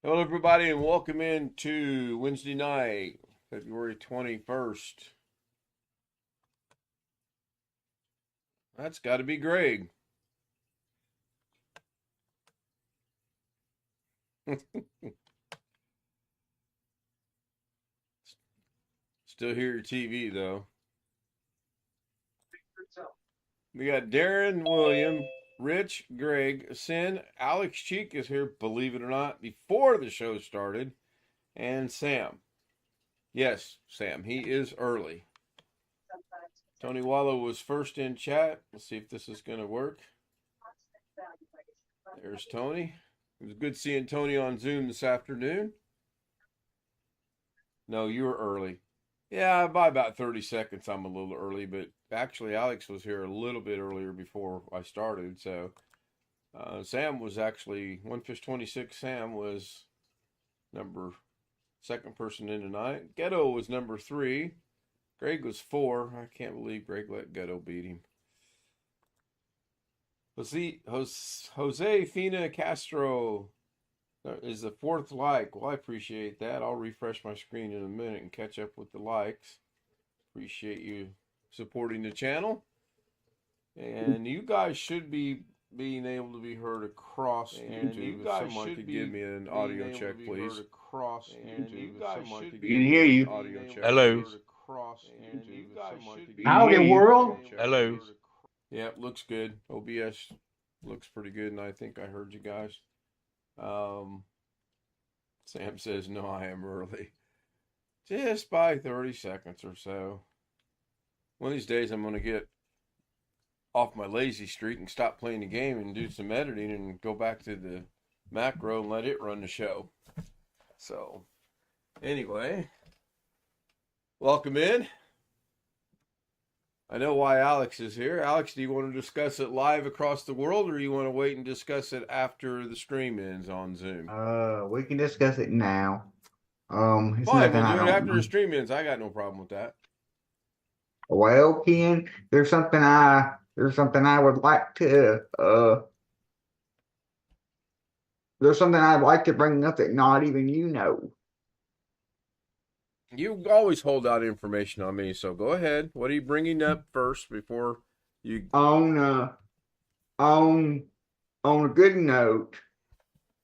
Hello, everybody, and welcome in to Wednesday night, February 21st. That's got to be Greg. Still hear your TV, though. We got Darren, William, Rich, Greg, Sin, Alex Cheek is here, believe it or not, before the show started, and Sam. Yes, Sam, he is early. Tony Wallow was first in chat. Let's see if this is going to work. There's Tony. It was good seeing Tony on Zoom this afternoon. No, you were early. Yeah, by about 30 seconds, I'm a little early, but actually, Alex was here a little bit earlier before I started. So, Sam was actually, One Fish 26. Sam was number second person in tonight. Ghetto was number 3. Greg was 4. I can't believe Greg let Ghetto beat him. Jose Fina Castro is the 4th like. Well, I appreciate that. I'll refresh my screen in a minute and catch up with the likes. Appreciate you supporting the channel. And you guys should be being able to be heard across YouTube. If someone could give me an audio check, please. We can hear you. Hello. Howdy, world. Hello. Yeah, looks good. OBS looks pretty good, and I think I heard you guys. Sam says, no, I am early. Just by 30 seconds or so. One of these days I'm going to get off my lazy streak and stop playing the game and do some editing and go back to the macro and let it run the show. So, anyway, welcome in. I know why Alex is here. Alex, do you want to discuss it live across the world, or you want to wait and discuss it after the stream ends on Zoom? We can discuss it now. It's Fine, nothing we'll I do it don't after know. the stream ends. I got no problem with that. Well, Ken, there's something I would like to there's something I'd like to bring up that not even you know. You always hold out information on me, so go ahead. What are you bringing up first before you? On on a good note,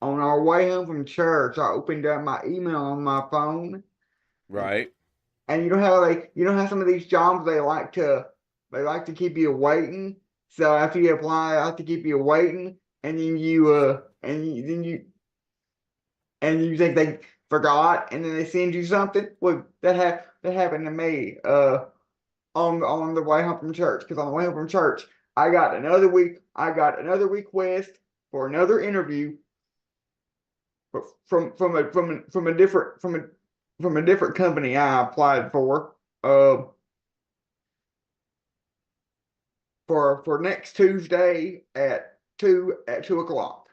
on our way home from church, I opened up my email on my phone. Right. And you know how some of these jobs they like to keep you waiting. So after you apply, they like to keep you waiting, and then you think they forgot, and then they send you something. Well, that happened to me on the way home from church. Because on the way home from church, I got another request for another interview from a different company I applied for next Tuesday at 2 o'clock.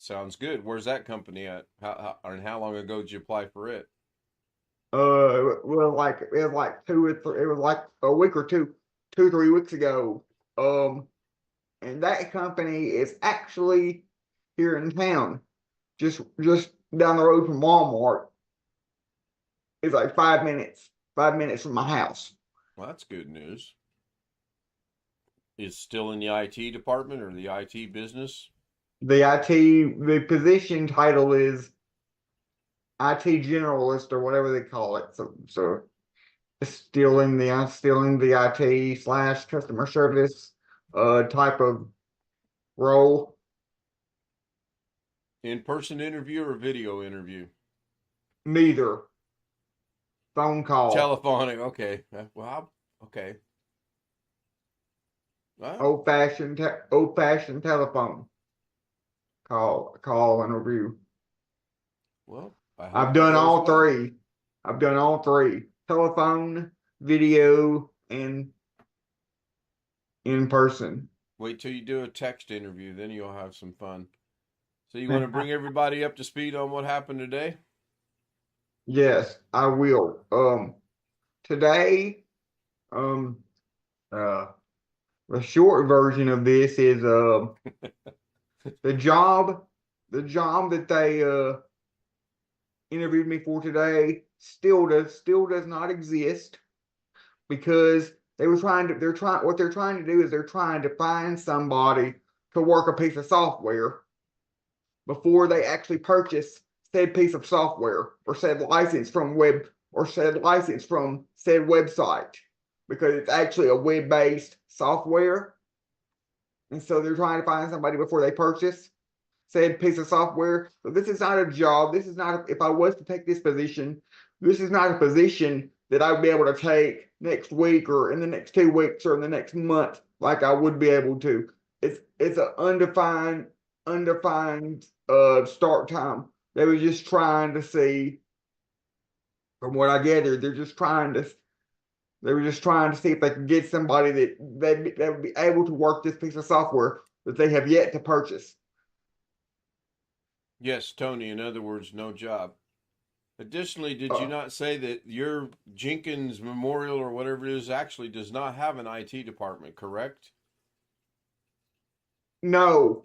Sounds good. Where's that company at? How long ago did you apply for it? Well, like it was like it was like a week or 3 weeks ago. And that company is actually here in town, just down the road from Walmart. It's like 5 minutes from my house. Well, that's good news. Is still in the IT department or the IT business? The position title is IT generalist or whatever they call it. So it's still in the IT / customer service type of role. In-person interview or video interview? Neither. Phone call. Telephonic. Okay. Well, okay. Well, Old fashioned telephone call interview. well, I've done all three. I've done all three: telephone, video, and in person. Wait till you do a text interview, then you'll have some fun. So you want to bring everybody up to speed on what happened today? Yes, I will. Today, the short version of this is the job the job that they interviewed me for today still does not exist because what they're trying to do is they're trying to find somebody to work a piece of software before they actually purchase said piece of software or said license from said website because it's actually a web-based software. And so they're trying to find somebody before they purchase said piece of software. So this is not a job. This is not, if I was to take this position, this is not a position that I would be able to take next week or in the next 2 weeks or in the next month, like I would be able to. It's an undefined start time. They were just trying to see, from what I gathered, they were just trying to see if they could get somebody that would be able to work this piece of software that they have yet to purchase. Yes, Tony, in other words, no job. Additionally, did you Uh, not say that your Jenkins Memorial or whatever it is actually does not have an IT department, correct? no,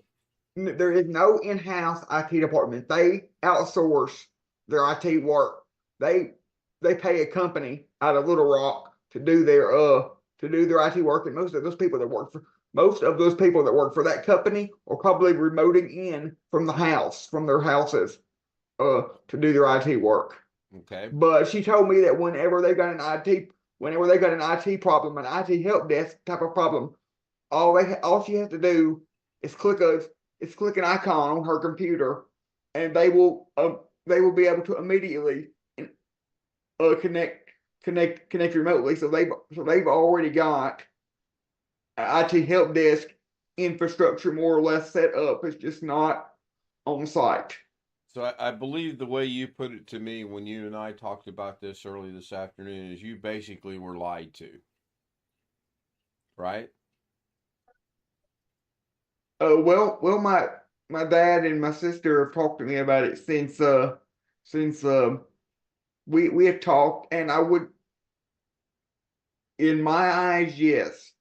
there is no in-house IT department. They outsource their IT work. They they pay a company out of Little Rock to do their IT work, and most of those people that work for that company are probably remoting in from their houses, to do their IT work. Okay. But she told me that whenever they got an IT problem, an IT help desk type of problem, all she has to do is click an icon on her computer, and they will be able to immediately connect remotely. So they've already got an IT help desk infrastructure more or less set up. It's just not on site. So I believe the way you put it to me when you and I talked about this early this afternoon is you basically were lied to, right? My dad and my sister have talked to me about it since we have talked, and I would, in my eyes, yes.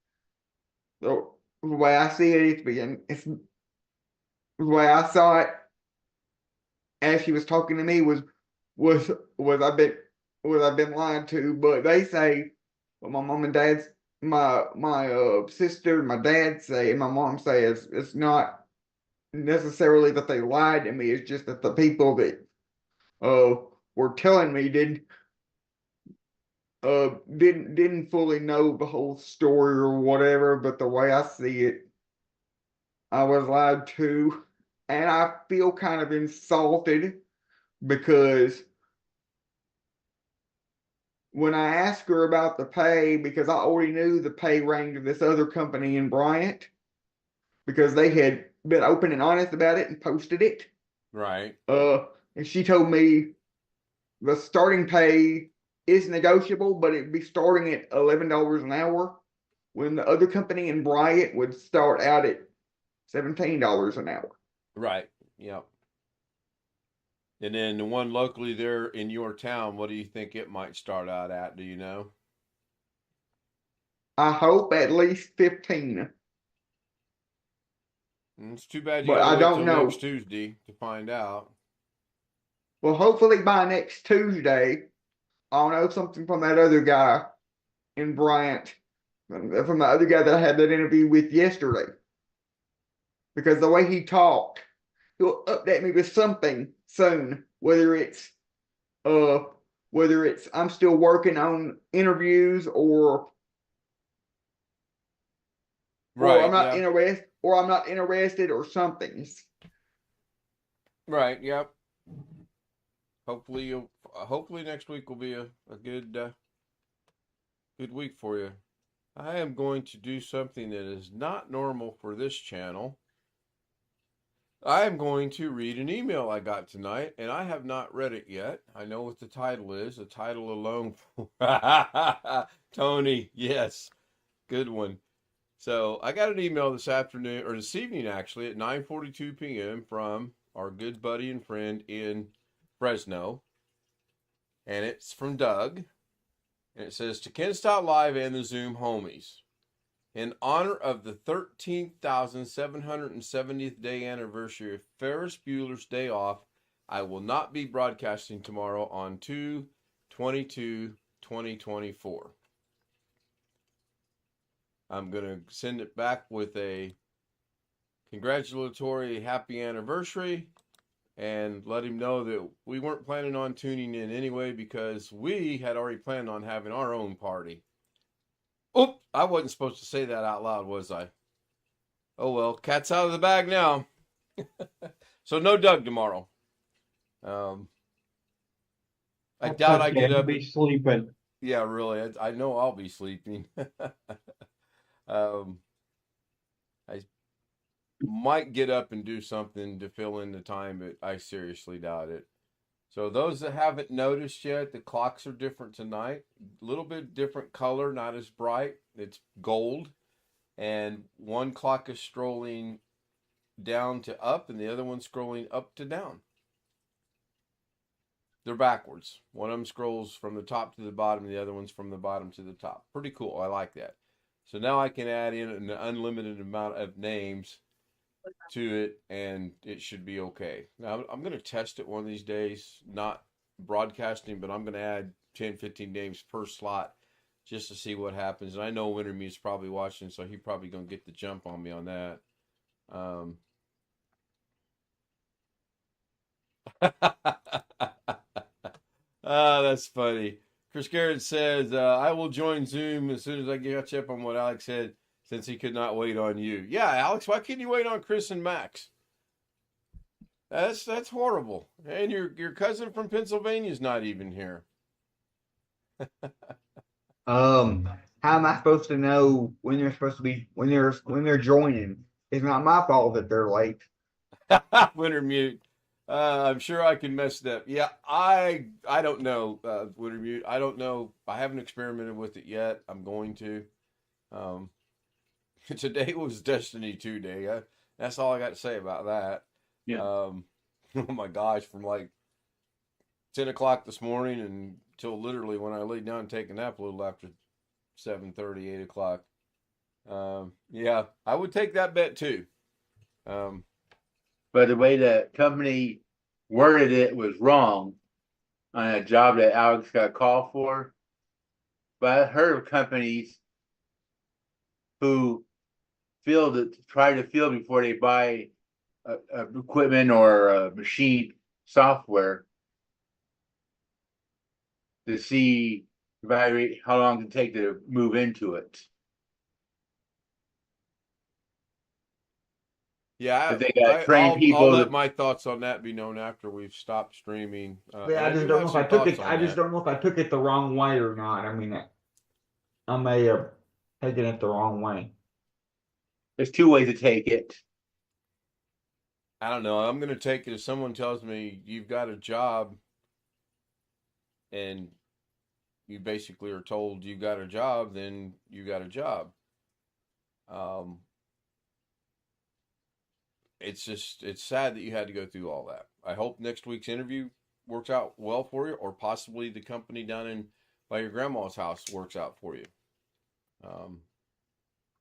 The way I see it, it's the way I saw it as she was talking to me was was I've been was I've been lied to. But they say, well, my mom and dad's my sister and my dad say, and my mom say it's not necessarily that they lied to me. It's just that the people that uh were telling me didn't fully know the whole story or whatever. But the way I see it, I was lied to, and I feel kind of insulted because when I asked her about the pay, because I already knew the pay range of this other company in Bryant, because they had been open and honest about it and posted it. Right. And she told me the starting pay is negotiable, but it'd be starting at $11 an hour, when the other company in Bryant would start out at $17 an hour. Right. Yep. And then the one locally there in your town, what do you think it might start out at? Do you know? I hope at least 15, It's too bad you but got to I wait don't till next know. Tuesday to find out. Well, hopefully by next Tuesday, I'll know something from that other guy in Bryant, from the other guy that I had that interview with yesterday. Because the way he talked, he'll update me with something soon, uh whether it's I'm still working on interviews, Right. Yeah. or I'm not interested or something. Right. Yep. Hopefully next week will be a good week for you. I am going to do something that is not normal for this channel. I am going to read an email I got tonight, and I have not read it yet. I know what the title is. The title alone. Tony, yes, good one. So I got an email this afternoon, or this evening actually, at 9:42 p.m. from our good buddy and friend in Fresno, and it's from Doug, and it says to Ken Stout Live and the Zoom homies. In honor of the 13,770th day anniversary of Ferris Bueller's Day Off, I will not be broadcasting tomorrow on 2/22/2024. I'm going to send it back with a congratulatory happy anniversary and let him know that we weren't planning on tuning in anyway because we had already planned on having our own party. Oh, I wasn't supposed to say that out loud, was I? Oh well, cat's out of the bag now. So no Doug tomorrow. I That's doubt I okay. get I'll up. be sleeping. Yeah, really. I know I'll be sleeping. I might get up and do something to fill in the time, but I seriously doubt it. So those that haven't noticed yet, the clocks are different tonight. A little bit different color, not as bright. It's gold. And one clock is scrolling down to up and the other one's scrolling up to down. They're backwards. One of them scrolls from the top to the bottom, and the other one's from the bottom to the top. Pretty cool. I like that. So now I can add in an unlimited amount of names to it, and it should be okay. Now, I'm going to test it one of these days, not broadcasting, but I'm going to add 10, 15 names per slot just to see what happens. And I know Wintermute's probably watching, so he's probably going to get the jump on me on that. That's funny. Chris Garrett says, I will join Zoom as soon as I catch up on what Alex said, since he could not wait on you. Yeah, Alex, why can't you wait on Chris and Max? That's horrible. And your cousin from Pennsylvania is not even here. How am I supposed to know when they're supposed to be when they're joining? It's not my fault that they're late. Wintermute. I'm sure I can mess it up. Yeah, I don't know, Wintermute. I don't know. I haven't experimented with it yet. I'm going to. Today was Destiny 2 day. That's all I got to say about that. Yeah. Oh my gosh, from like 10 o'clock this morning until literally when I laid down and take a nap a little after 7:30, 8 o'clock. Yeah, I would take that bet too. But the way the company worded it was wrong on a job that Alex got a call for. But I heard of companies who try to field before they buy equipment or machine software to evaluate how long it take to move into it. Yeah, If they got trained I'll people let my thoughts on that be known after we've stopped streaming. Yeah, I just don't know if I took it. I just don't know if I took it the wrong way or not. I mean, I may have taken it the wrong way. There's two ways to take it. I don't know. I'm going to take it if someone tells me you've got a job and you basically are told you got a job, then you got a job. It's sad that you had to go through all that. I hope next week's interview works out well for you, or possibly the company down by your grandma's house works out for you.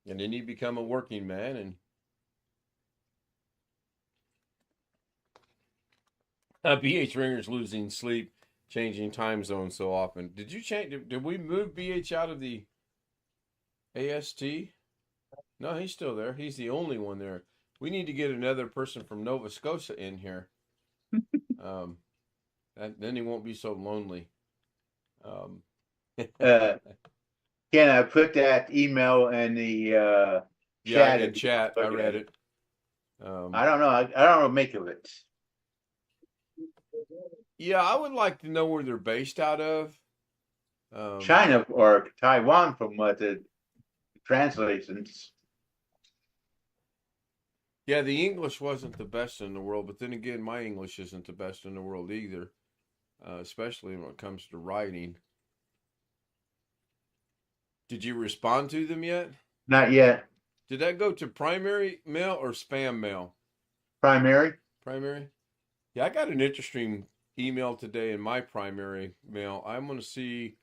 And then you become a working man, and BH Ringer's losing sleep, changing time zones so often. Did you change? Did we move BH out of the AST? No, he's still there. He's the only one there. We need to get another person from Nova Scotia in here. Then he won't be so lonely. Can I put that email in the Yeah, chat? in chat. I read it. I don't know. I don't know what to make of it. Yeah, I would like to know where they're based out of. China or Taiwan, from what the translations. Yeah, the English wasn't the best in the world, but then again, my English isn't the best in the world either, especially when it comes to writing. Did you respond to them yet? Not yet. Did that go to primary mail or spam mail? Primary. Primary? Yeah, I got an interesting email today in my primary mail. I'm going to see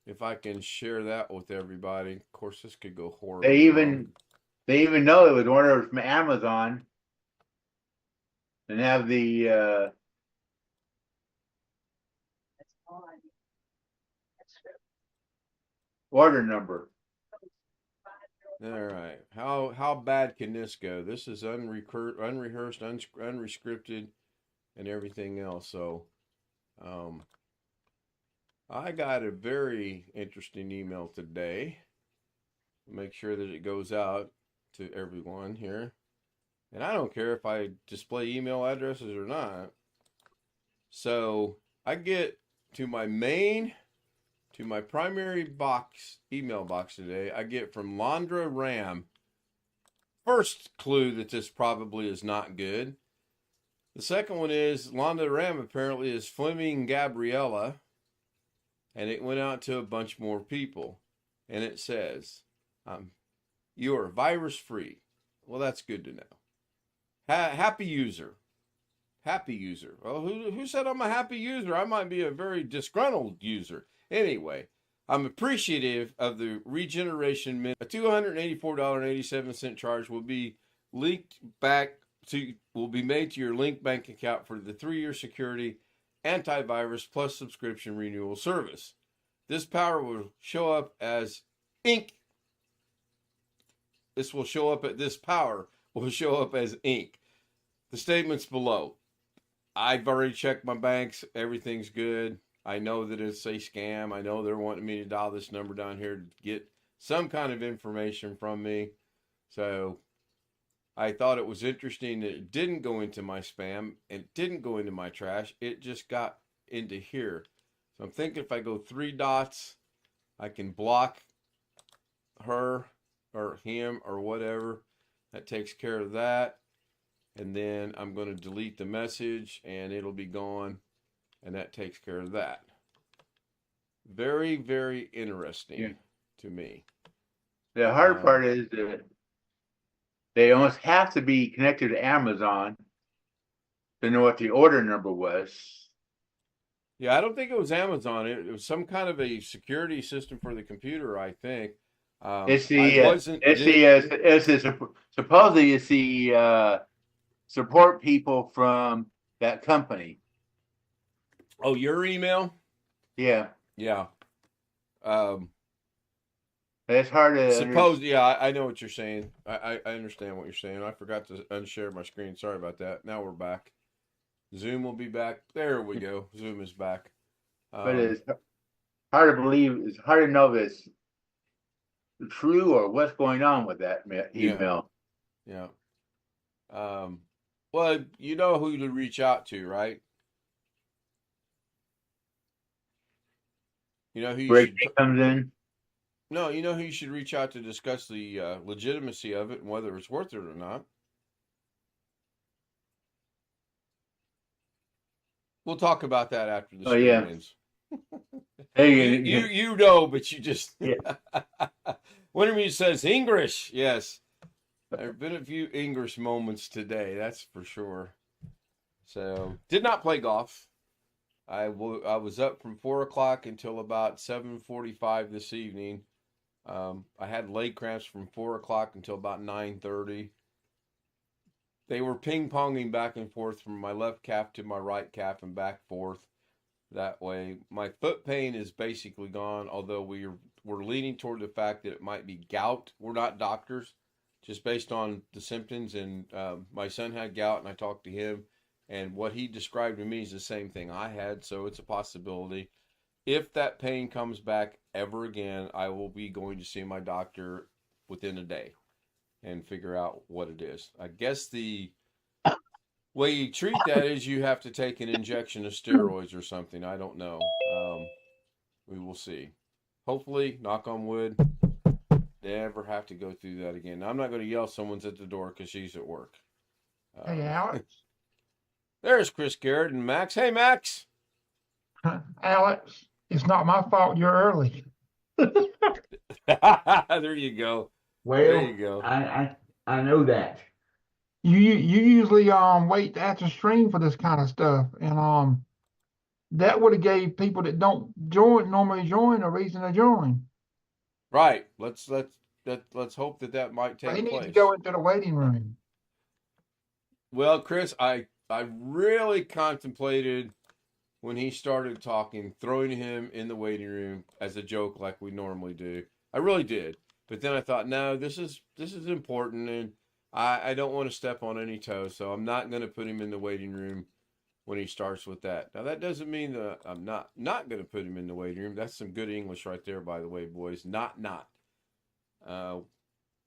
if I can share that with everybody. Of course, this could go horribly They even wrong. they even know it was ordered from Amazon and have the order number. All right. How bad can this go? This is unrehearsed, unscripted, and everything else. So, I got a very interesting email today. Make sure that it goes out to everyone here. And I don't care if I display email addresses or not. So I get to my primary email box today. I get from Londra Ram. First clue that this probably is not good. The second one is Londra Ram apparently is Fleming Gabriella. And it went out to a bunch more people. And it says, you are virus free. Well, that's good to know. Happy user. Happy user. Well, who said I'm a happy user? I might be a very disgruntled user. Anyway, I'm appreciative of the regeneration minute. A $284.87 charge will be made to your linked bank account for the 3-year security antivirus plus subscription renewal service. This power will show up as ink. This power will show up as ink. The statements below. I've already checked my banks. Everything's good. I know that it's a scam. I know they're wanting me to dial this number down here to get some kind of information from me. So I thought it was interesting that it didn't go into my spam. It didn't go into my trash. It just got into here. So I'm thinking if I go 3 dots, I can block her or him or whatever. That takes care of that. And then I'm going to delete the message and it'll be gone. And that takes care of that. Very, very interesting to me. The hard part is that they almost have to be connected to Amazon to know what the order number was. Yeah, I don't think it was Amazon. It was some kind of a security system for the computer, I think. Supposedly it's the support people from that company. Oh, your email? Yeah. Yeah. It's hard to yeah, I know what you're saying. I understand what you're saying. I forgot to unshare my screen. Sorry about that. Now we're back. Zoom will be back. There we go. Zoom is back. But it's hard to believe. It's hard to know if it's true or what's going on with that email. Yeah. Well, you know who to reach out to, right? You know who you comes in? No, you know who you should reach out to discuss the legitimacy of it and whether it's worth it or not. We'll talk about that after the stream ends. Hey, you know, but you just one of you says English. Yes, there have been a few English moments today. That's for sure. So did not play golf. I was up from 4 o'clock until about 7:45 this evening. I had leg cramps from 4 o'clock until about 9:30. They were ping-ponging back and forth from my left calf to my right calf and back forth. That way, my foot pain is basically gone, although we're leaning toward the fact that it might be gout. We're not doctors, just based on the symptoms. And my son had gout, and I talked to him, and what he described to me is the same thing I had, so it's a possibility. If that pain comes back ever again, I will be going to see my doctor within a day and figure out what it is. I guess the way you treat that is you have to take an injection of steroids or something. I don't know. We will see. Hopefully, knock on wood, never have to go through that again. Now, I'm not going to yell someone's at the door because she's at work. Hey, Alex. There's Chris Garrett and Max. Hey, Max. Alex, it's not my fault you're early. There you go. Well, there you go. I know that. You usually wait after stream for this kind of stuff, and that would have gave people that don't normally join a reason to join. Right. Let's hope that might But he take needs to place. go into the waiting room. Well, Chris, I really contemplated when he started talking, throwing him in the waiting room as a joke like we normally do. I really did. But then I thought, no, this is important, and I don't want to step on any toes, so I'm not going to put him in the waiting room when he starts with that. Now, that doesn't mean that I'm not going to put him in the waiting room. That's some good English right there, by the way, boys. Not.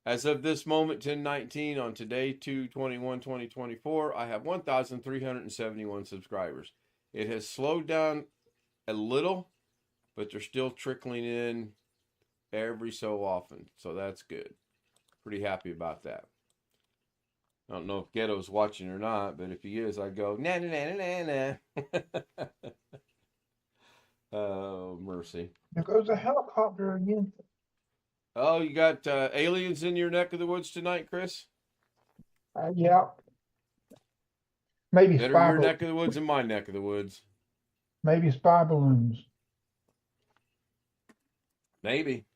As of this moment, 10/19, on today, 2/21/2024, I have 1,371 subscribers. It has slowed down a little, but they're still trickling in every so often. So that's good. Pretty happy about that. I don't know if Ghetto's watching or not, but if he is, I'd go, na na na na na. Oh, mercy. There goes a helicopter again. Oh, you got aliens in your neck of the woods tonight, Chris? Yeah. Maybe Better spy your balloons. neck of the woods than my neck of the woods. Maybe spy balloons. Maybe.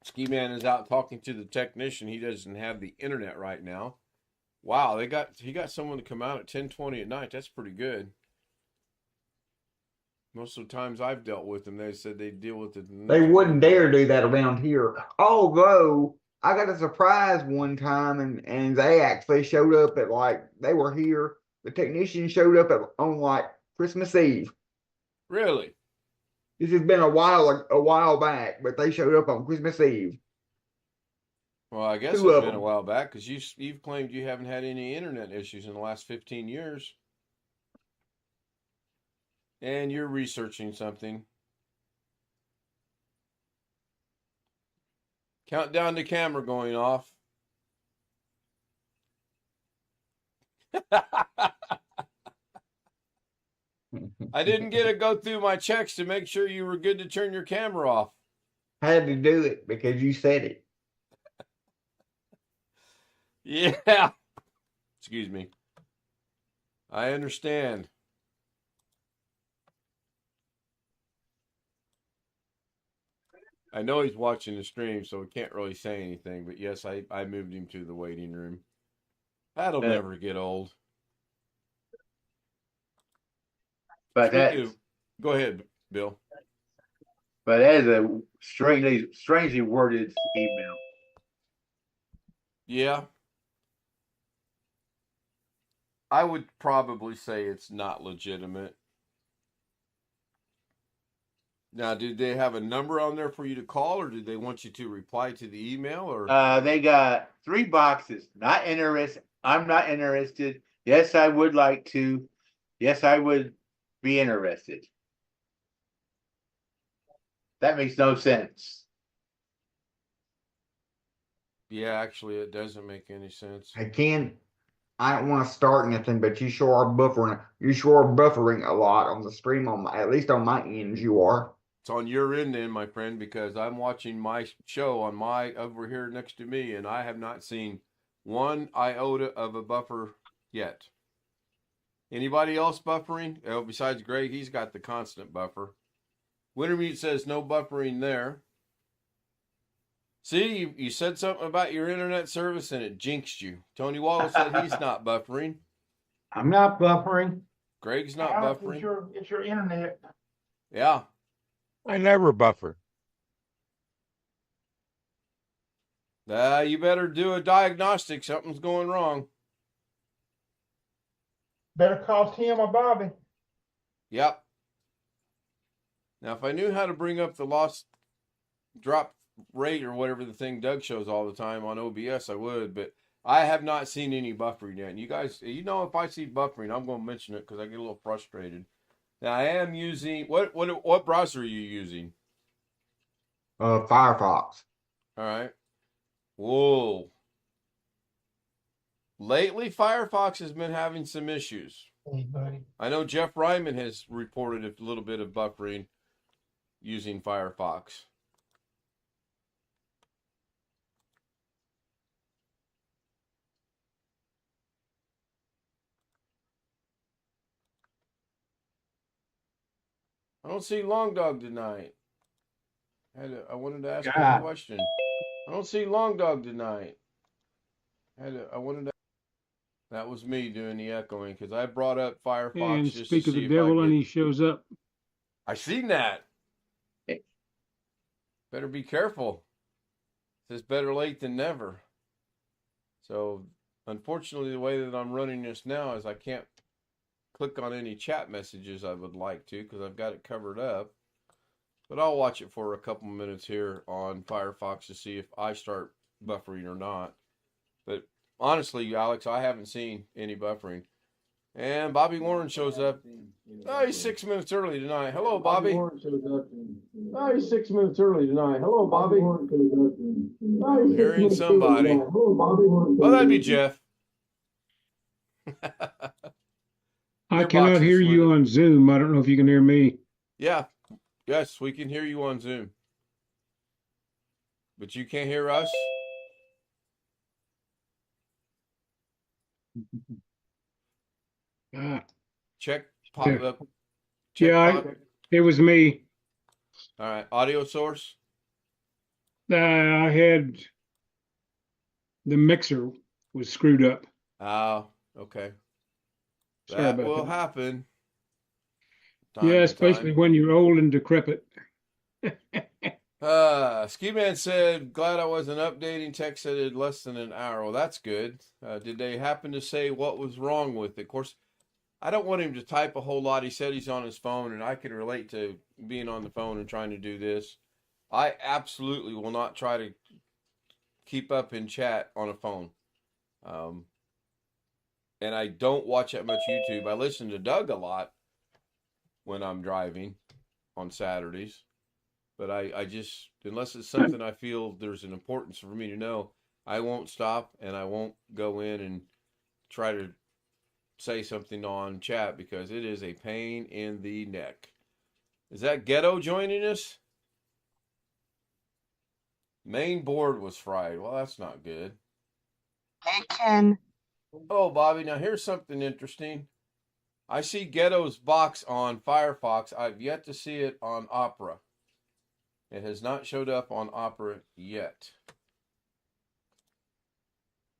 Ski Man is out talking to the technician. He doesn't have the internet right now. Wow, he got someone to come out at 10:20 at night. That's pretty good. Most of the times I've dealt with them, they said they deal with it. They wouldn't dare do that around here. Although I got a surprise one time, and they actually showed up at they were here. The technician showed up on Christmas Eve. Really? This has been a while back, but they showed up on Christmas Eve. Well, I guess Two it's of been a them. while back because you've claimed you haven't had any internet issues in the last 15 years. And you're researching something. Countdown to camera going off. I didn't get to go through my checks to make sure you were good to turn your camera off. Had to do it because you said it. Yeah. Excuse me. I understand. I know he's watching the stream, so we can't really say anything. But yes, I moved him to the waiting room. That'll never get old. But Go ahead, Bill. But that is a strangely worded email. Yeah. I would probably say it's not legitimate. Now, did they have a number on there for you to call, or did they want you to reply to the email? Or They got 3 boxes. Not interested. I'm not interested. Yes, I would like to. Yes, I would be interested. That makes no sense. yeah, actually, it doesn't make any sense. I don't want to start anything, but you sure are buffering. You sure are buffering a lot on the stream. At least on my end, you are. It's on your end, then, my friend, because I'm watching my show on over here next to me, and I have not seen one iota of a buffer yet. Anybody else buffering? Oh, besides Greg, he's got the constant buffer. Wintermute says no buffering there. See, you said something about your internet service and it jinxed you. Tony Wallow said he's not buffering. I'm not buffering. Greg's not Alex, buffering. It's your internet. Yeah. I never buffer. You better do a diagnostic. Something's going wrong. Better call Tim or Bobby. Yep. Now, if I knew how to bring up the loss drop rate or whatever the thing Doug shows all the time on OBS, I would, but I have not seen any buffering yet. And you guys, if I see buffering, I'm going to mention it because I get a little frustrated. Now, I am using, what browser are you using? Firefox. All right. Whoa. Lately, Firefox has been having some issues. Hey, buddy. I know Jeff Ryman has reported a little bit of buffering using Firefox. I don't see Long Dog tonight. I wanted to ask her a God. question. I don't see Long Dog tonight. I wanted to. That was me doing the echoing because I brought up Firefox And just to speak of the see if I devil, and get. he shows up. I seen that. Better be careful. It says better late than never. So, unfortunately, the way that I'm running this now is I can't click on any chat messages I would like to because I've got it covered up. But I'll watch it for a couple minutes here on Firefox to see if I start buffering or not. But honestly, Alex, I haven't seen any buffering. And Bobby Warren shows up. Oh, he's 6 minutes early tonight. Hello, Bobby. Oh, he's 6 minutes early tonight. Hello, Bobby. I'm hearing somebody. Oh, that'd be Jeff. I Your box cannot is hear you with it. on Zoom. I don't know if you can hear me. Yeah. Yes, we can hear you on Zoom. But you can't hear us? Check pop Yeah. up. Check Yeah, pop. it was me. All right. Audio source. I had the mixer was screwed up. Oh, okay. Sorry That about will that. happen. Yeah, to especially time. when you're old and decrepit. Ski Man said, glad I wasn't updating. Text said it less than an hour. Well, that's good. Did they happen to say what was wrong with it? Of course, I don't want him to type a whole lot. He said he's on his phone, and I can relate to being on the phone and trying to do this. I absolutely will not try to keep up in chat on a phone. And I don't watch that much YouTube. I listen to Doug a lot when I'm driving on Saturdays. But I just, unless it's something I feel there's an importance for me to know, I won't stop and I won't go in and try to say something on chat because it is a pain in the neck. Is that Ghetto joining us? Main board was fried. Well, that's not good. Hey, Ken. Oh, Bobby, now here's something interesting. I see Ghetto's box on Firefox. I've yet to see it on Opera. It has not showed up on Opera yet.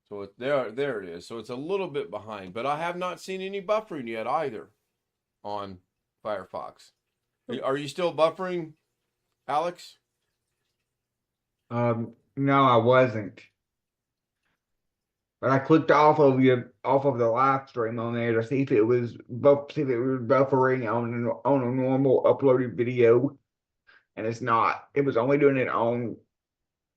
So there it is. So it's a little bit behind, but I have not seen any buffering yet either on Firefox. Are you still buffering, Alex? No, I wasn't. But I clicked off of the live stream on there to see if it was buffering on a normal uploaded video, and it's not. It was only doing it on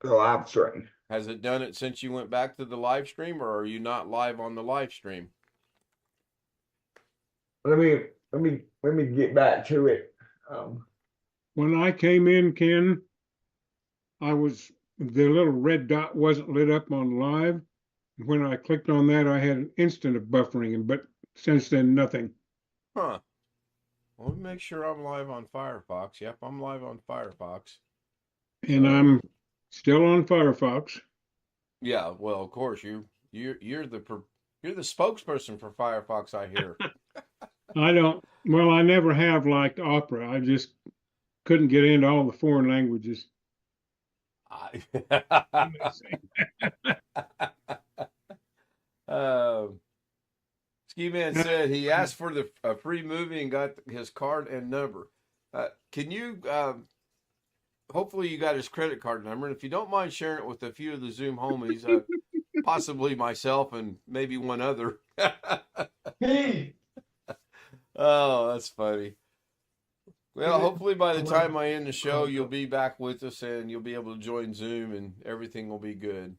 the live stream. Has it done it since you went back to the live stream, or are you not live on the live stream? Let me get back to it. When I came in, Ken, the little red dot wasn't lit up on live. When I clicked on that, I had an instant of buffering, but since then, nothing. Huh. Well, let me make sure I'm live on Firefox. Yep, I'm live on Firefox. And I'm still on Firefox. Yeah, well, of course you're the spokesperson for Firefox, I hear. I never have liked Opera. I just couldn't get into all the foreign languages. Ski Man said he asked for a free movie and got his card and number. Can you, hopefully you got his credit card number, and if you don't mind sharing it with a few of the Zoom homies, possibly myself and maybe one other. Oh, that's funny. Well, hopefully by the time I end the show, you'll be back with us and you'll be able to join Zoom and everything will be good.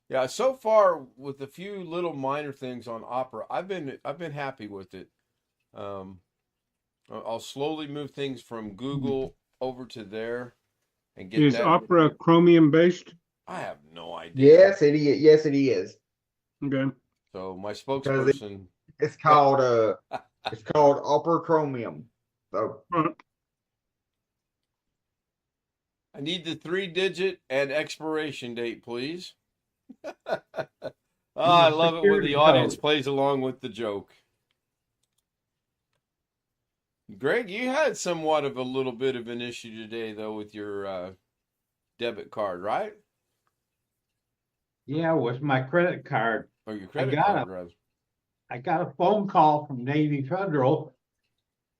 Yeah, so far with a few little minor things on Opera, I've been happy with it. I'll slowly move things from Google over to there and get Is that. Opera Chromium based? I have no idea. Yes, it is. Yes, it is. Okay. So my spokesperson. It's called Opera Chromium. So I need the 3-digit and expiration date, please. I love it when the audience plays along with the joke. Greg, you had somewhat of a little bit of an issue today, though, with your debit card, right? Yeah, it was my credit card. Or your I credit got card, a, rather. I got a phone call from Navy Federal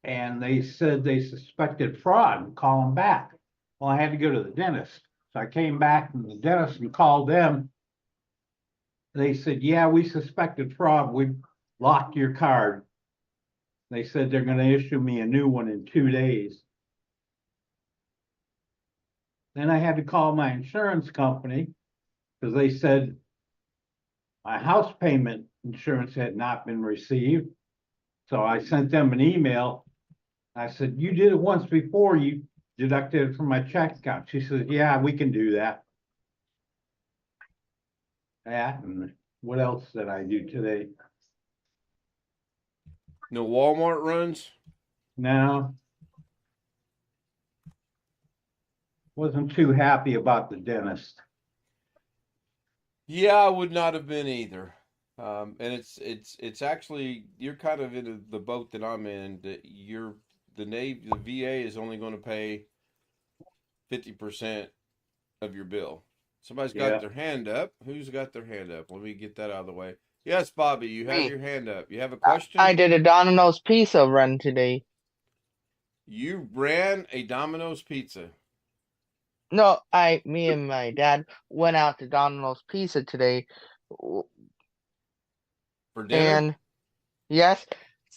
and they said they suspected fraud and call them back. Well, I had to go to the dentist. So I came back from the dentist and called them. They said, yeah, we suspected fraud. We locked your card. They said they're going to issue me a new one in 2 days. Then I had to call my insurance company because they said my house payment insurance had not been received. So I sent them an email. I said, you did it once before, you deducted it from my check account. She says, yeah, we can do that. That, and what else did I do today? No Walmart runs? No. Wasn't too happy about the dentist. Yeah, I would not have been either. And it's actually, you're kind of in the boat that I'm in, that the VA is only going to pay 50% of your bill. Somebody's got their hand up. Who's got their hand up? Let me get that out of the way. Yes, Bobby, you have Me. your hand up. You have a question? I did a Domino's pizza run today. You ran a Domino's pizza. No, me and my dad went out to Domino's Pizza today, For dinner? and yes,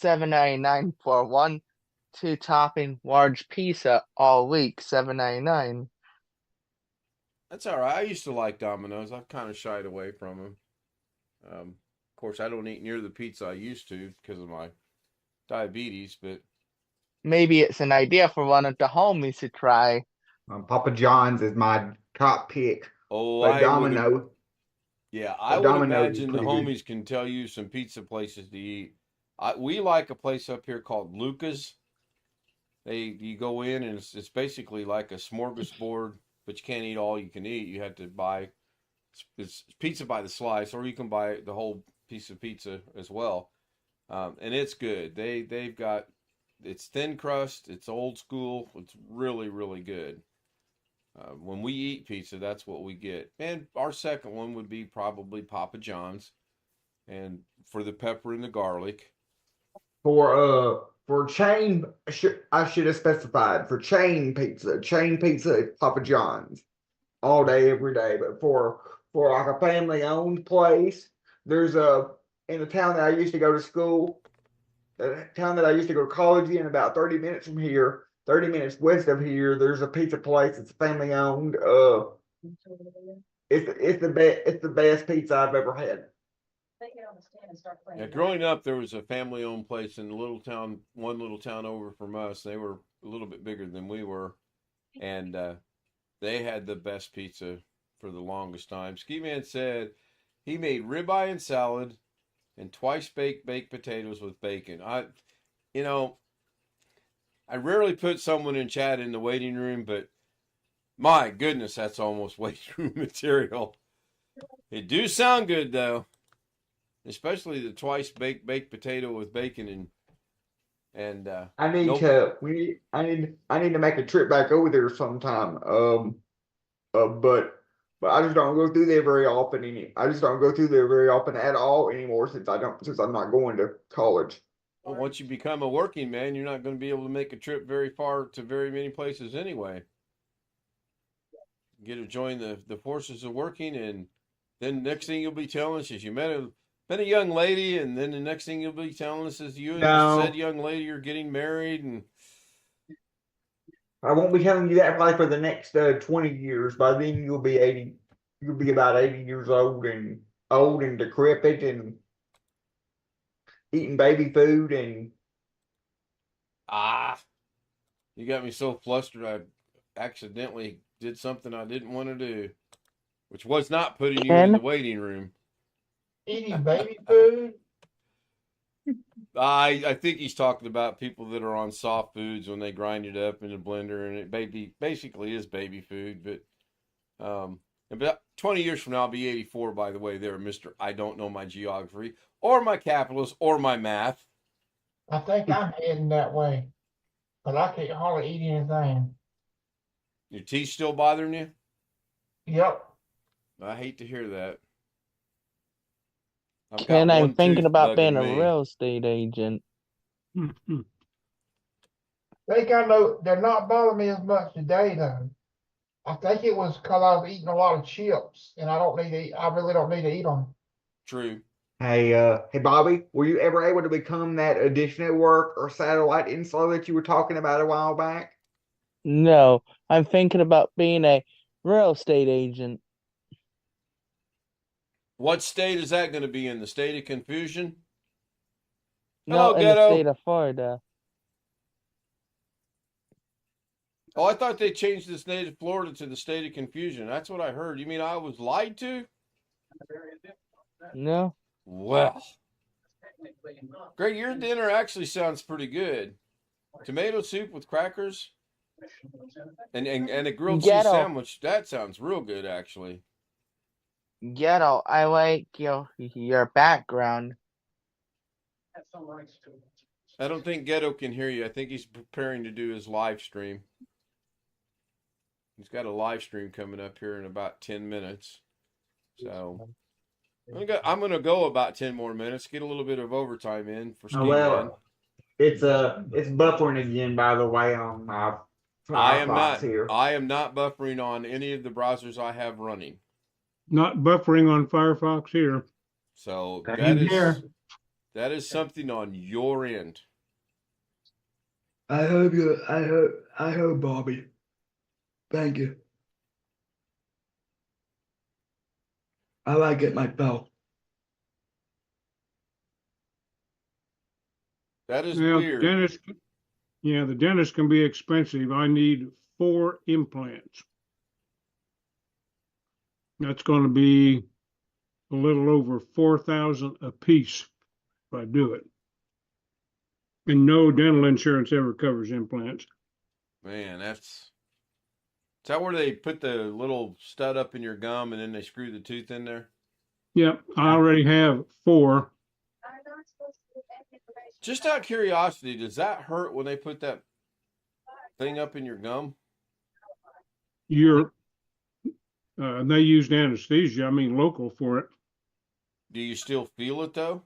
$7.99 for 1 2-topping large pizza all week. $7.99. That's all right. I used to like Domino's. I've kind of shied away from them. Of course, I don't eat near the pizza I used to because of my diabetes, but Maybe it's an idea for one of the homies to try. Papa John's is my top pick. oh, But I would Domino, I would Domino's is imagine the pretty good. homies can tell you some pizza places to eat. We like a place up here called Luca's. You go in and it's basically like a smorgasbord, but you can't eat all you can eat. You have to buy it's pizza by the slice, or you can buy the whole piece of pizza as well. And it's good. They've got it's thin crust, it's old school, it's really, really good. When we eat pizza, that's what we get. And our second one would be probably Papa John's, and for the pepper and the garlic. For chain, I should have specified for chain pizza. Chain pizza is Papa John's all day, every day. But for like a family owned place, there's in the town that I used to go to school, the town that I used to go to college in, about 30 minutes from here, 30 minutes west of here, there's a pizza place. It's family owned. It's the best pizza I've ever had. Yeah, growing up, there was a family-owned place in one little town over from us. They were a little bit bigger than we were, and they had the best pizza for the longest time. Ski Man said he made ribeye and salad and twice baked potatoes with bacon. I rarely put someone in chat in the waiting room, but my goodness, that's almost waiting room material. It do sound good though, especially the twice baked potato with bacon and I need to make a trip back over there sometime. But I just don't go through there very often. I just don't go through there very often at all anymore since I'm not going to college. Well, once you become a working man, you're not going to be able to make a trip very far to very many places anyway. You get to join the forces of working, and then next thing you'll be telling us is you met a young lady, and then the next thing you'll be telling us is you and said young lady are getting married, and I won't be telling you that probably for the next 20 years. By then you'll be 80. You'll be about 80 years old and decrepit and eating baby food and you got me so flustered I accidentally did something I didn't want to do, which was not putting you in the waiting room. Eating baby food. I think he's talking about people that are on soft foods when they grind it up in a blender, and it basically is baby food. But about 20 years from now, I'll be 84. By the way, there, Mr. I don't know my geography or my calculus or my math. I think I'm heading that way. but I can't hardly eat anything. Your teeth still bothering you? Yep. I hate to hear that. I've got Ken, I'm one thinking tooth about being bugging a me. real estate agent. Think I know they're not bothering me as much today though. I think it was because I was eating a lot of chips, and I don't need to eat. I really don't need to eat them. True. Hey, Bobby, were you ever able to become that Dish Network or satellite installer that you were talking about a while back? No, I'm thinking about being a real estate agent. What state is that going to be in? The state of confusion? No, Hello, in the Ghetto. state of Florida. Oh, I thought they changed the state of Florida to the state of confusion. That's what I heard. You mean I was lied to? No, Well, Greg, your dinner actually sounds pretty good. Tomato soup with crackers and a grilled cheese Ghetto. sandwich. That sounds real good, actually. Ghetto, I like your background. I don't think Ghetto can hear you. I think he's preparing to do his live stream. He's got a live stream coming up here in about 10 minutes. So I'm gonna go about 10 more minutes, get a little bit of overtime in for Steve. It's buffering again, by the way, on my Firefox here. I am not buffering on any of the browsers I have running. Not buffering on Firefox here. So That is something on your end. I heard Bobby. Thank you. I like it myself. That is Well, weird. the dentist can be expensive. I need 4 implants. That's going to be a little over $4,000 a piece if I do it. And no dental insurance ever covers implants. Man, is that where they put the little stud up in your gum and then they screw the tooth in there? Yep, I already have 4. Just out of curiosity, does that hurt when they put that thing up in your gum? They used anesthesia, local for it. Do you still feel it though?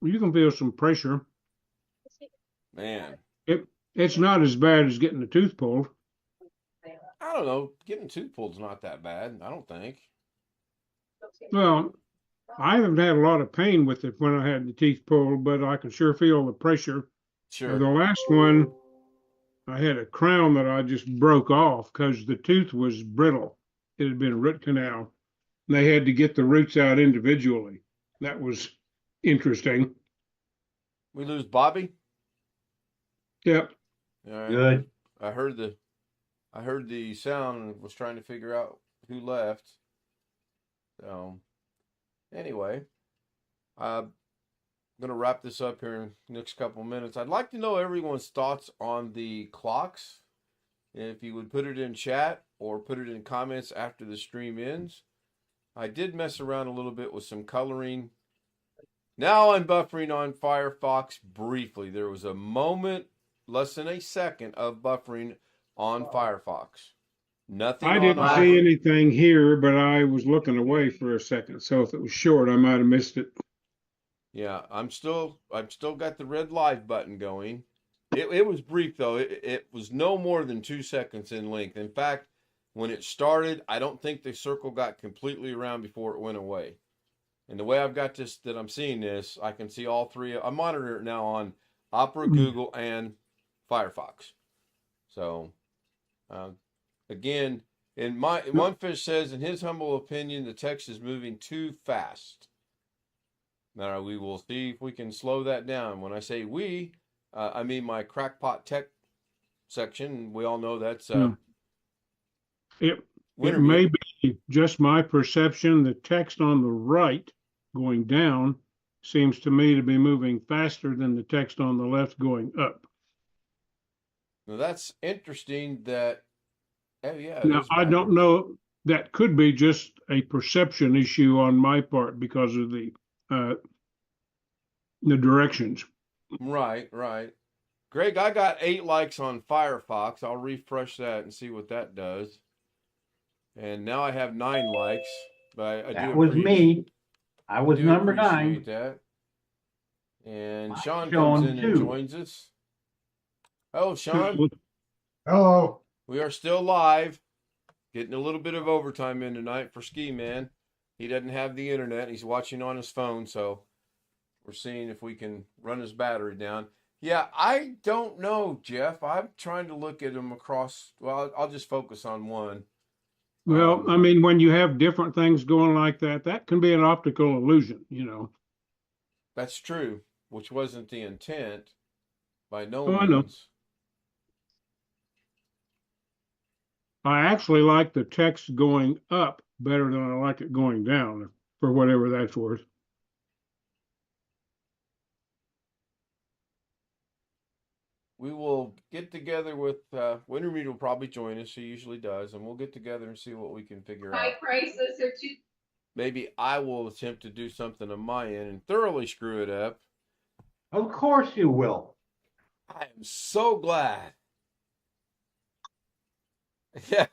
You can feel some pressure. Man, It's not as bad as getting the tooth pulled. I don't know. Getting tooth pulled is not that bad, I don't think. Well, I haven't had a lot of pain with it when I had the teeth pulled, but I can sure feel the pressure. Sure. The last one, I had a crown that I just broke off because the tooth was brittle. It had been a root canal. And they had to get the roots out individually. That was interesting. We lose Bobby? Yep. All right. Good. I heard the sound and was trying to figure out who left. So anyway, I'm gonna wrap this up here in the next couple minutes. I'd like to know everyone's thoughts on the clocks. If you would put it in chat or put it in comments after the stream ends. I did mess around a little bit with some coloring. Now I'm buffering on Firefox briefly. There was a moment, less than a second, of buffering on Firefox. Nothing. I didn't see anything here, but I was looking away for a second. So if it was short, I might have missed it. Yeah, I'm still got the red live button going. It was brief though. It was no more than 2 seconds in length. In fact, when it started, I don't think the circle got completely around before it went away. And the way I've got this, that I'm seeing this, I can see all three. I monitor it now on Opera, Google, and Firefox. So, again, one fish says, in his humble opinion, the text is moving too fast. Now we will see if we can slow that down. When I say we, I mean my crackpot tech section. We all know that's It may be just my perception. The text on the right going down seems to me to be moving faster than the text on the left going up. Now that's interesting. That Now I don't know. That could be just a perception issue on my part because of the directions. Right. Greg, I got 8 likes on Firefox. I'll refresh that and see what that does. And now I have 9 likes. But I That do was me. I was do number appreciate 9. that. And Mine's Sean comes showing in and 2. joins us. Oh, Sean, Oh, we are still live. Getting a little bit of overtime in tonight for Ski Man. He doesn't have the internet. He's watching on his phone, so we're seeing if we can run his battery down. Yeah, I don't know, Jeff. I'm trying to look at them across. Well, I'll just focus on one. Well, I mean, when you have different things going like that, that can be an optical illusion, you know. That's true, which wasn't the intent by no Oh, I know. means. I actually like the text going up better than I like it going down, for whatever that's worth. We will get together with Wintermead will probably join us. He usually does, and we'll get together and see what we can figure out. Prices are too. Maybe I will attempt to do something on my end and thoroughly screw it up. Of course you will. I am so glad. Yeah.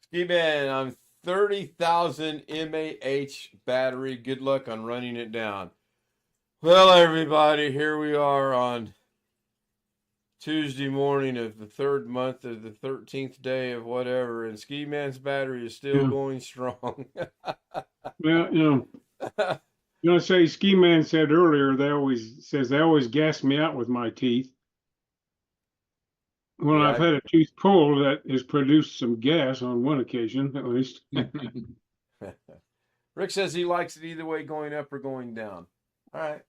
Ski Man, I'm 30,000 mAh battery. Good luck on running it down. Well, everybody, here we are on Tuesday morning of the 3rd month of the 13th day of whatever, and Ski Man's battery is still going strong. Well, you know, say Ski Man said earlier, they always gas me out with my teeth. Well, Yeah, I've had a tooth pulled that has produced some gas on one occasion, at least. Rick says he likes it either way, going up or going down. All right.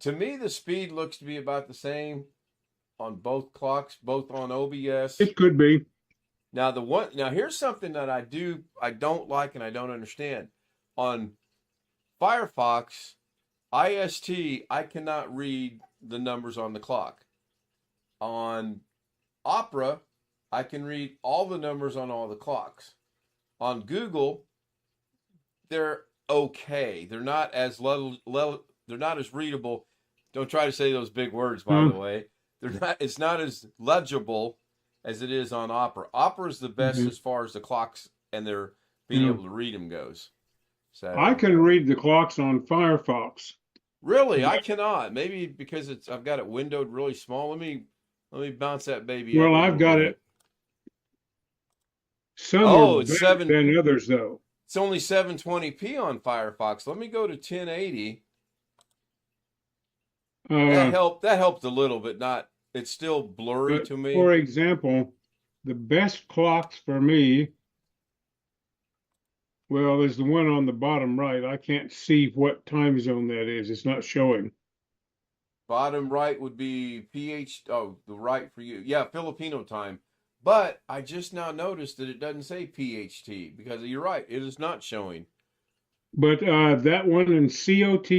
To me, the speed looks to be about the same on both clocks, both on OBS. It could be. Now here's something that I don't like and I don't understand. On Firefox, IST, I cannot read the numbers on the clock. On Opera, I can read all the numbers on all the clocks. On Google, they're okay. They're not as they're not as readable. Don't try to say those big words, by the way. It's not as legible as it is on Opera. Opera is the best as far as the clocks and their being able to read them goes. So I can read the clocks on Firefox. Really, I cannot. Maybe because I've got it windowed really small. Let me bounce that baby up. Well, I've got it. Some are it's better than others, though. It's only 720p on Firefox. Let me go to 1080. That helped a little, but not. It's still blurry to me. For example, the best clocks for me. Well, there's the one on the bottom right. I can't see what time zone that is. It's not showing. Bottom right would be the right for you. Yeah, Filipino time. But I just now noticed that it doesn't say PHT because you're right. It is not showing. But that one in COT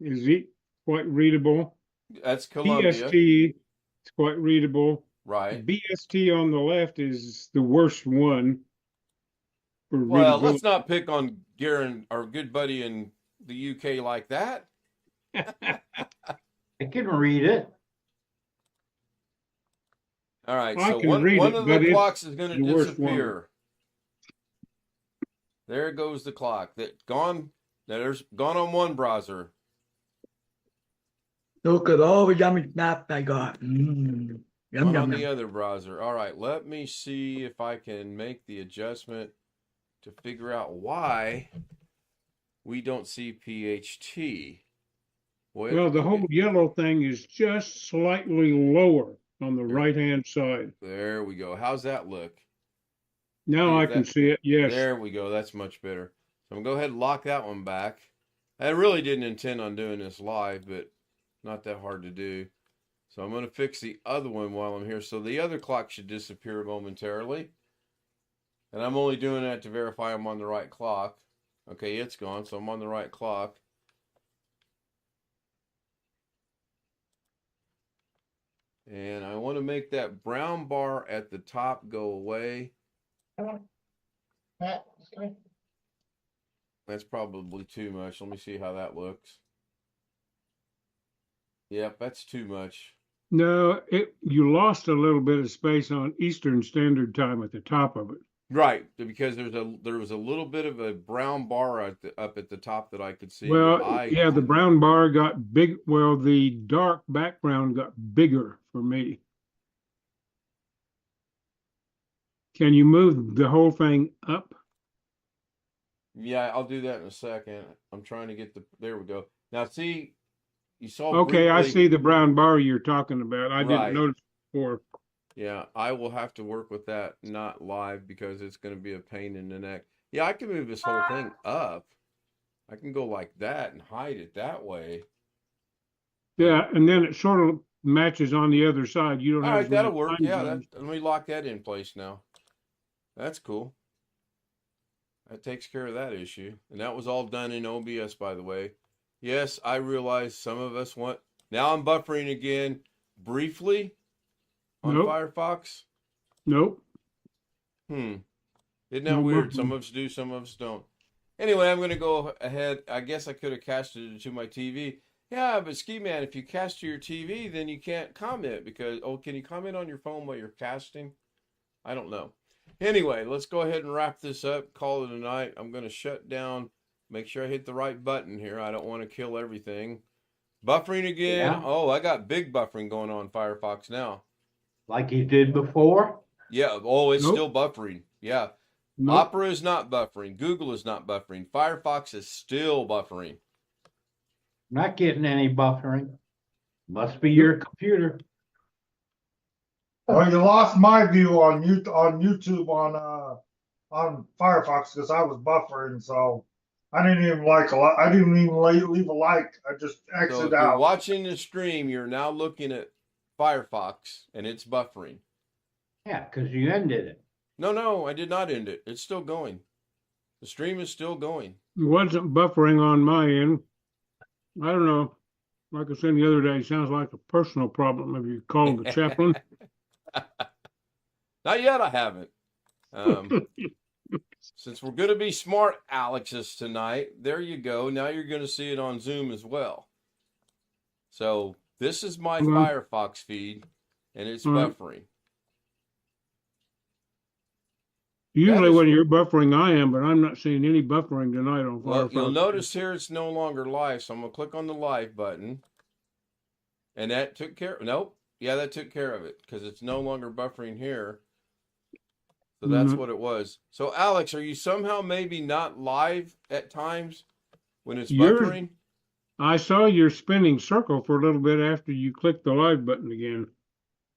is quite readable. That's Columbia. PST is quite readable. Right. BST on the left is the worst one. Well, let's not pick on Garen, our good buddy in the UK, like that. I can read it. All right, I so can one of but the it's clocks is going the to worst disappear. There goes the clock. There's gone on one browser. Look at all the yummy snap I got. Yum, On yum, the yum. other browser. All right, let me see if I can make the adjustment to figure out why we don't see PHT. Well, the whole yellow thing is just slightly lower on the right-hand side. There we go. How's that look? Now I can see it, yes. There we go. That's much better. So I'm going to go ahead and lock that one back. I really didn't intend on doing this live, but not that hard to do. So I'm going to fix the other one while I'm here. So the other clock should disappear momentarily. And I'm only doing that to verify I'm on the right clock. Okay, it's gone, so I'm on the right clock. And I want to make that brown bar at the top go away. Come on. Matt, come here. That's probably too much. Let me see how that looks. Yep, that's too much. No, you lost a little bit of space on Eastern Standard Time at the top of it. Right, because there was a little bit of a brown bar up at the top that I could see. Well, that I yeah, the couldn't- brown bar got big. Well, the dark background got bigger for me. Can you move the whole thing up? Yeah, I'll do that in a second. I'm trying to get there we go. Now see, you saw Okay, I briefly- see the brown bar you're talking about. I Right. didn't notice before. Yeah, I will have to work with that not live because it's going to be a pain in the neck. Yeah, I can move this whole thing up. I can go like that and hide it that way. Yeah, and then it sort of matches on the other side. You don't All have right, as many that'll work. time Yeah, zones. let me lock that in place now. That's cool. That takes care of that issue. And that was all done in OBS, by the way. Yes, I realize some of us want... Now I'm buffering again briefly on Nope. Firefox. Nope. Isn't that No weird? buffering. Some of us do, some of us don't. Anyway, I'm going to go ahead. I guess I could have casted it to my TV. Yeah, but Ski Man, if you cast to your TV, then you can't comment because... Oh, can you comment on your phone while you're casting? I don't know. Anyway, let's go ahead and wrap this up. Call it a night. I'm going to shut down. Make sure I hit the right button here. I don't want to kill everything. Buffering again. Yeah. Oh, I got big buffering going on Firefox now. Like you did before? Yeah. Oh, it's Nope. still buffering. Yeah. Nope. Opera is not buffering. Google is not buffering. Firefox is still buffering. Not getting any buffering. Must be your computer. Well, you lost my view on YouTube on Firefox because I was buffering, so I didn't even like a lot. I didn't even leave a like. I just So if exited you're out. watching the stream, you're now looking at Firefox and it's buffering. Yeah, because you ended it. No, I did not end it. It's still going. The stream is still going. It wasn't buffering on my end. I don't know. Like I said the other day, sounds like a personal problem. Have you called the chaplain? Not yet, I haven't. Since we're going to be smart Alexes tonight, there you go. Now you're going to see it on Zoom as well. So this is my Firefox feed, and it's buffering. Usually is- when you're buffering, I am, but I'm not seeing any buffering tonight on Well, Firefox. you'll notice here it's no longer live, so I'm going to click on the live button. And that took care of nope. Yeah, that took care of it because it's no longer buffering here. So that's what it was. So Alex, are you somehow maybe not live at times when it's You're- buffering? I saw your spinning circle for a little bit after you clicked the live button again.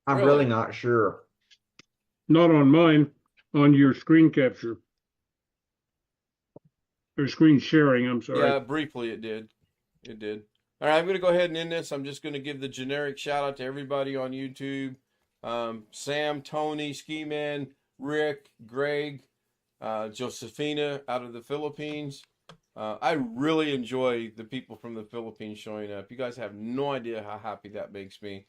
I'm Really? really not sure. Not on mine, on your screen capture. Or screen sharing, I'm sorry. Yeah, briefly it did. It did. All right, I'm going to go ahead and end this. I'm just going to give the generic shout out to everybody on YouTube. Sam, Tony, Ski Man, Rick, Greg, Josephina out of the Philippines. I really enjoy the people from the Philippines showing up. You guys have no idea how happy that makes me.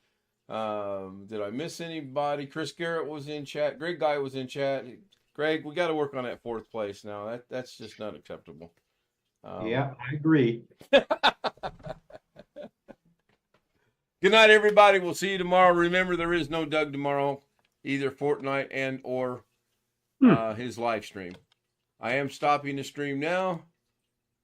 Did I miss anybody? Chris Garrett was in chat. Greg Guy was in chat. Greg, we got to work on that fourth place now. That's just not acceptable. Yeah, I agree. Good night, everybody. We'll see you tomorrow. Remember, there is no Doug tomorrow, either Fortnite and or his live stream. I am stopping the stream now.